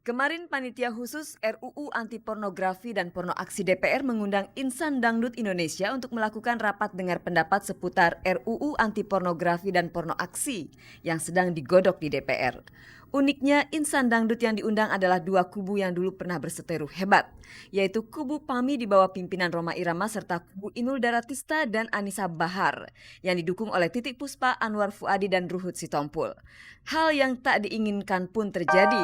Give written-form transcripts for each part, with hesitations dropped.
Kemarin Panitia Khusus RUU Anti Pornografi dan Porno Aksi DPR mengundang Insan Dangdut Indonesia untuk melakukan rapat dengar pendapat seputar RUU Anti Pornografi dan Porno Aksi yang sedang digodok di DPR. Uniknya, Insan Dangdut yang diundang adalah dua kubu yang dulu pernah berseteru hebat, yaitu kubu PAMI di bawah pimpinan Rhoma Irama serta kubu Inul Daratista dan Anissa Bahar yang didukung oleh Titiek Puspa, Anwar Fuady dan Ruhut Sitompul. Hal yang tak diinginkan pun terjadi.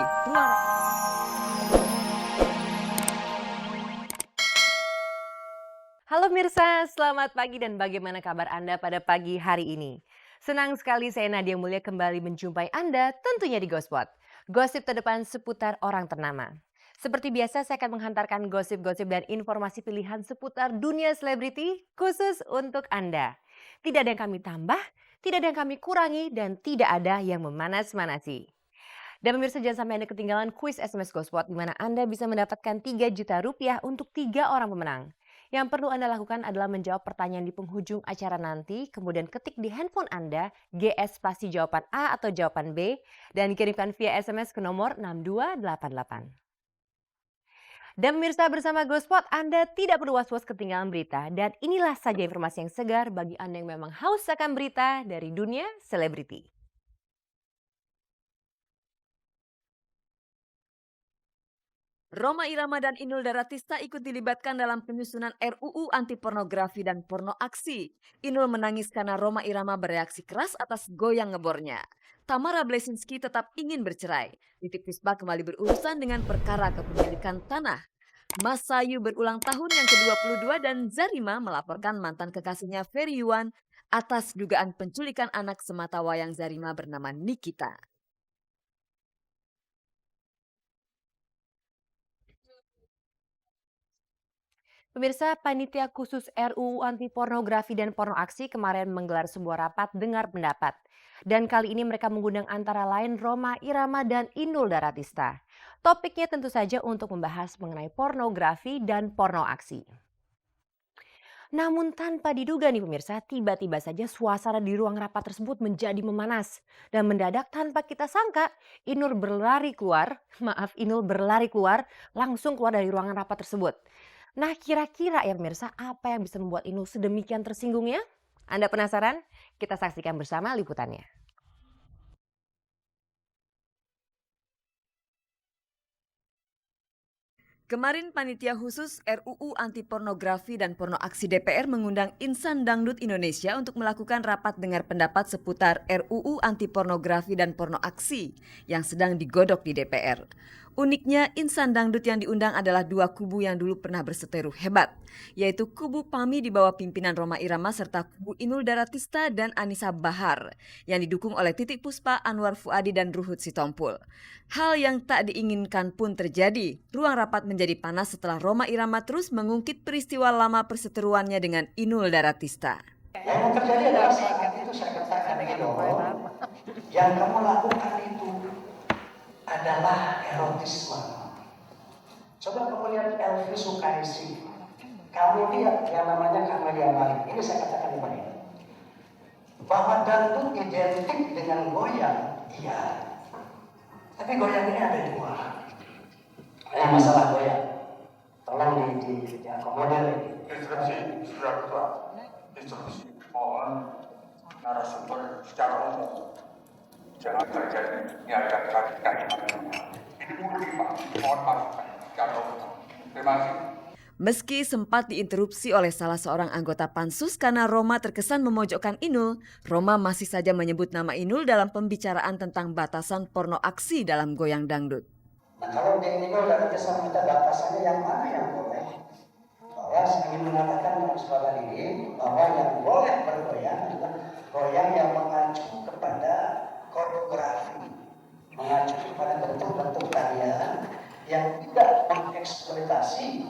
Halo Mirsa, selamat pagi dan bagaimana kabar Anda pada pagi hari ini? Senang sekali saya Nadia Mulia kembali menjumpai Anda tentunya di Gospot. Gosip terdepan seputar orang ternama. Seperti biasa saya akan menghantarkan gosip-gosip dan informasi pilihan seputar dunia selebriti khusus untuk Anda. Tidak ada yang kami tambah, tidak ada yang kami kurangi dan tidak ada yang memanas-manasi. Dan pemirsa jangan sampai Anda ketinggalan kuis SMS Gospot di mana Anda bisa mendapatkan 3 juta rupiah untuk 3 orang pemenang. Yang perlu Anda lakukan adalah menjawab pertanyaan di penghujung acara nanti, kemudian ketik di handphone Anda GS spasi jawaban A atau jawaban B dan kirimkan via SMS ke nomor 6288. Dan pemirsa bersama Gospot, Anda tidak perlu was-was ketinggalan berita dan inilah saja informasi yang segar bagi Anda yang memang haus akan berita dari dunia selebriti. Rhoma Irama dan Inul Daratista ikut dilibatkan dalam penyusunan RUU Anti Pornografi dan Porno Aksi. Inul menangis karena Rhoma Irama bereaksi keras atas goyang ngebornya. Tamara Blesinski tetap ingin bercerai. Titiek Puspa kembali berurusan dengan perkara kepemilikan tanah. Mas Sayu berulang tahun yang ke-22 dan Zarima melaporkan mantan kekasihnya Ferry Yuan atas dugaan penculikan anak sematawayang Zarima bernama Nikita. Pemirsa, Panitia Khusus RUU Anti Pornografi dan Porno Aksi kemarin menggelar sebuah rapat dengar pendapat. Dan kali ini mereka mengundang antara lain Rhoma Irama dan Inul Daratista. Topiknya tentu saja untuk membahas mengenai pornografi dan porno aksi. Namun tanpa diduga nih pemirsa, tiba-tiba saja suasana di ruang rapat tersebut menjadi memanas. Dan mendadak tanpa kita sangka, Inul berlari keluar langsung keluar dari ruangan rapat tersebut. Nah kira-kira ya pemirsa, apa yang bisa membuat Inul sedemikian tersinggungnya? Anda penasaran? Kita saksikan bersama liputannya. Kemarin Panitia Khusus RUU Anti Pornografi dan Porno Aksi DPR mengundang Insan Dangdut Indonesia untuk melakukan rapat dengar pendapat seputar RUU Anti Pornografi dan Porno Aksi yang sedang digodok di DPR. Uniknya, Insan Dangdut yang diundang adalah dua kubu yang dulu pernah berseteru hebat, yaitu kubu PAMI di bawah pimpinan Rhoma Irama serta kubu Inul Daratista dan Anissa Bahar yang didukung oleh Titiek Puspa, Anwar Fuady dan Ruhut Sitompul. Hal yang tak diinginkan pun terjadi. Ruang rapat menjadi panas setelah Rhoma Irama terus mengungkit peristiwa lama perseteruannya dengan Inul Daratista. Yang terjadi adalah saat itu saya katakan gitu, yang kamu lakukan itu adalah erotisme. Coba kamu lihat Elvi Sukaisi, kamu lihat yang namanya Camelia Malik. Ini saya katakan begini, bahwa dangdut identik dengan goyang, iya. Tapi goyang ini ada dua. Yang masalah goyang, tolong diakomodir. Instruksi sudah ketua. Instruksi mohon narasumber secara umum jangan terjadi niatan radikalisme. Ini murni Pak, mohon maaf secara umum. Terima kasih. Meski sempat diinterupsi oleh salah seorang anggota pansus karena Rhoma terkesan memojokkan Inul, Rhoma masih saja menyebut nama Inul dalam pembicaraan tentang batasan porno aksi dalam goyang dangdut. Nah kalau di Inul Daratista minta batasannya yang mana yang boleh? Bahwa saya ingin mengatakan sebagai ini bahwa yang boleh bergoyang adalah goyang yang mengacu kepada koreografi, mengacu kepada bentuk-bentuk tarian yang tidak mengeksploitasi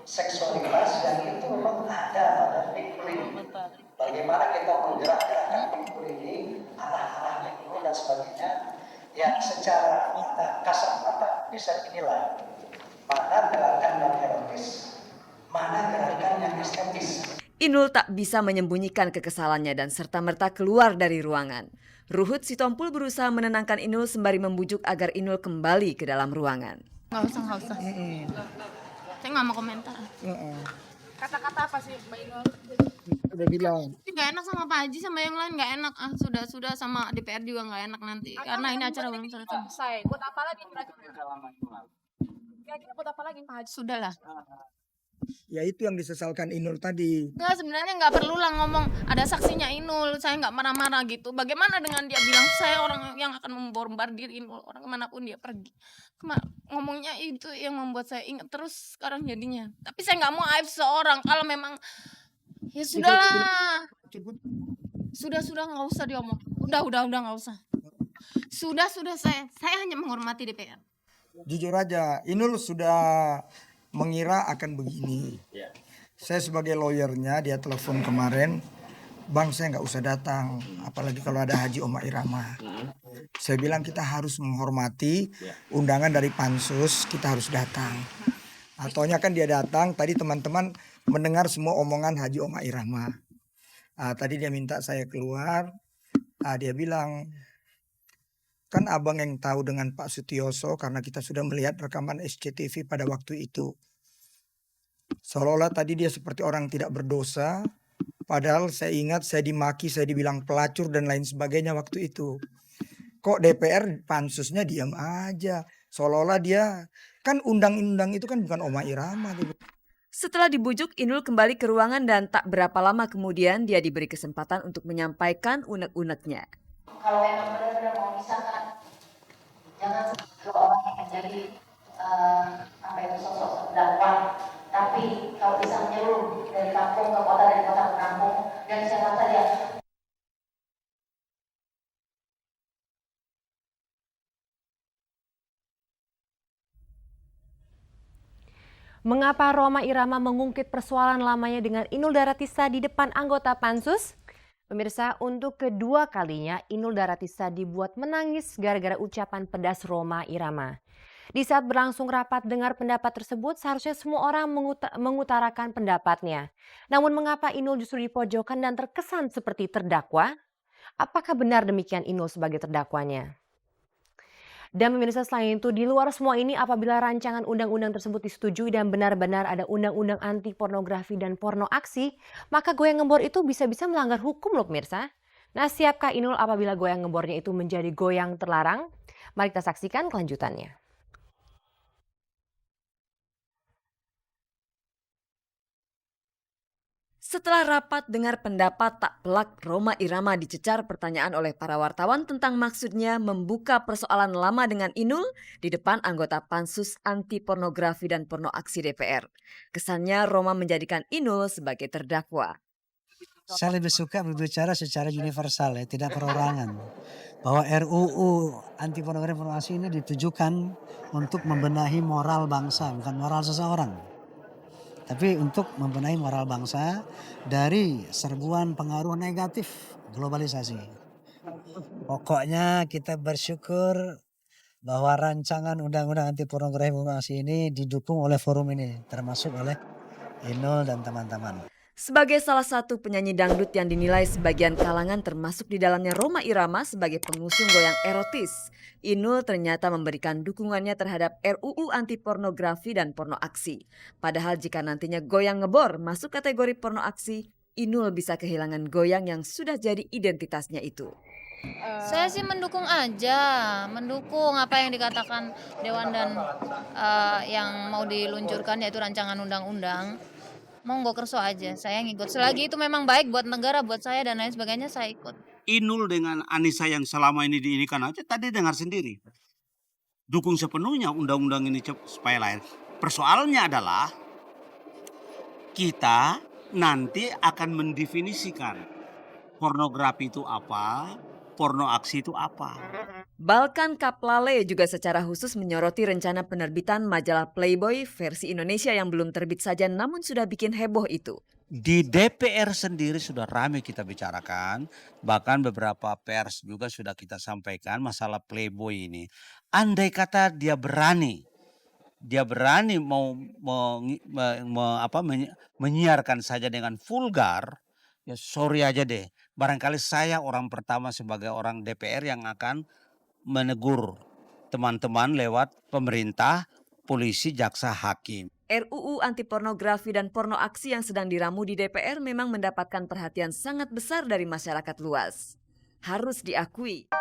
seksualitas, yang itu memang ada pada pikul ini. Bagaimana kita menggerak-gerakkan pikul ini, arah-arah pikul dan sebagainya, yang secara kasat mata bisa dinilai mana gerakan yang erotis, mana gerakan yang estetis. Inul tak bisa menyembunyikan kekesalannya dan serta-merta keluar dari ruangan. Ruhut Sitompul berusaha menenangkan Inul sembari membujuk agar Inul kembali ke dalam ruangan. Nggak usah. Saya nggak mau komentar. Kata-kata apa sih Mbak Inul? Udah bilang. Nggak enak sama Pak Haji sama yang lain nggak enak. Sudah sama DPR juga nggak enak nanti. Karena ini acara belum selesai. Buat apa lagi kira-kira buat apa lagi Pak Haji? Sudahlah. Ya itu yang disesalkan Inul tadi. Nggak, sebenarnya nggak perlu lah ngomong ada saksinya Inul. Saya nggak marah-marah gitu. Bagaimana dengan dia bilang saya orang yang akan membombardir Inul. Orang kemanapun dia pergi. Ngomongnya itu yang membuat saya ingat terus sekarang jadinya. Tapi saya nggak mau aib seorang. Kalau memang ya sudahlah. Sudah nggak usah diomong. Udah nggak usah. Sudah saya hanya menghormati DPR. Jujur aja, Inul sudah mengira akan begini. Saya sebagai lawyernya, dia telepon kemarin, Bang saya nggak usah datang, apalagi kalau ada Haji Oma Irama. Saya bilang kita harus menghormati undangan dari pansus, kita harus datang. Ataunya kan dia datang, tadi teman-teman mendengar semua omongan Haji Oma Irama. Tadi dia minta saya keluar, dia bilang, kan abang yang tahu dengan Pak Sutioso karena kita sudah melihat rekaman SCTV pada waktu itu. Seolah-olah tadi dia seperti orang tidak berdosa. Padahal saya ingat saya dimaki, saya dibilang pelacur dan lain sebagainya waktu itu. Kok DPR pansusnya diam aja. Seolah-olah dia, kan undang-undang itu kan bukan Oma Irama. Setelah dibujuk, Inul kembali ke ruangan dan tak berapa lama kemudian dia diberi kesempatan untuk menyampaikan unek-uneknya. Kalau memang benar-benar mau misalkan, jangan kalau orang yang jadi sosok dakwah, tapi kalau bisa menyeluruh dari kampung ke kota, dari kota ke kampung, dan siapa saja. Mengapa Rhoma Irama mengungkit persoalan lamanya dengan Inul Daratista di depan anggota pansus? Pemirsa, untuk kedua kalinya Inul Daratista dibuat menangis gara-gara ucapan pedas Rhoma Irama. Di saat berlangsung rapat dengar pendapat tersebut, seharusnya semua orang mengutarakan pendapatnya. Namun mengapa Inul justru dipojokkan dan terkesan seperti terdakwa? Apakah benar demikian Inul sebagai terdakwanya? Dan pemirsa, selain itu, di luar semua ini apabila rancangan undang-undang tersebut disetujui dan benar-benar ada undang-undang anti pornografi dan porno aksi, maka goyang ngebor itu bisa-bisa melanggar hukum loh pemirsa. Nah, siapkah Inul apabila goyang ngebornya itu menjadi goyang terlarang? Mari kita saksikan kelanjutannya. Setelah rapat dengar pendapat tak pelak, Rhoma Irama dicecar pertanyaan oleh para wartawan tentang maksudnya membuka persoalan lama dengan Inul di depan anggota pansus anti pornografi dan porno aksi DPR. Kesannya Rhoma menjadikan Inul sebagai terdakwa. Saya lebih suka berbicara secara universal ya, tidak perorangan. Bahwa RUU anti pornografi porno aksi ini ditujukan untuk membenahi moral bangsa, bukan moral seseorang. Tapi untuk membenahi moral bangsa dari serbuan pengaruh negatif globalisasi. Pokoknya kita bersyukur bahwa rancangan undang-undang anti pornografi porno aksi ini didukung oleh forum ini, termasuk oleh Inul dan teman-teman. Sebagai salah satu penyanyi dangdut yang dinilai sebagian kalangan termasuk di dalamnya Rhoma Irama sebagai pengusung goyang erotis, Inul ternyata memberikan dukungannya terhadap RUU anti pornografi dan porno aksi. Padahal jika nantinya goyang ngebor masuk kategori porno aksi, Inul bisa kehilangan goyang yang sudah jadi identitasnya itu. Saya sih mendukung apa yang dikatakan Dewan dan yang mau diluncurkan yaitu rancangan undang-undang. Monggo kerso aja, saya ngikut. Selagi itu memang baik buat negara, buat saya dan lain sebagainya, saya ikut. Inul dengan Anissa yang selama ini diinikan aja tadi dengar sendiri. Dukung sepenuhnya undang-undang ini supaya lahir. Persoalannya adalah kita nanti akan mendefinisikan pornografi itu apa, porno aksi itu apa. Balkan Kaplale juga secara khusus menyoroti rencana penerbitan majalah Playboy versi Indonesia yang belum terbit saja namun sudah bikin heboh itu. Di DPR sendiri sudah ramai kita bicarakan, bahkan beberapa pers juga sudah kita sampaikan masalah Playboy ini. Andai kata dia berani dia berani mau menyiarkan saja dengan vulgar, ya sorry aja deh. Barangkali saya orang pertama sebagai orang DPR yang akan menegur teman-teman lewat pemerintah, polisi, jaksa, hakim. RUU anti pornografi dan porno aksi yang sedang diramu di DPR memang mendapatkan perhatian sangat besar dari masyarakat luas. Harus diakui.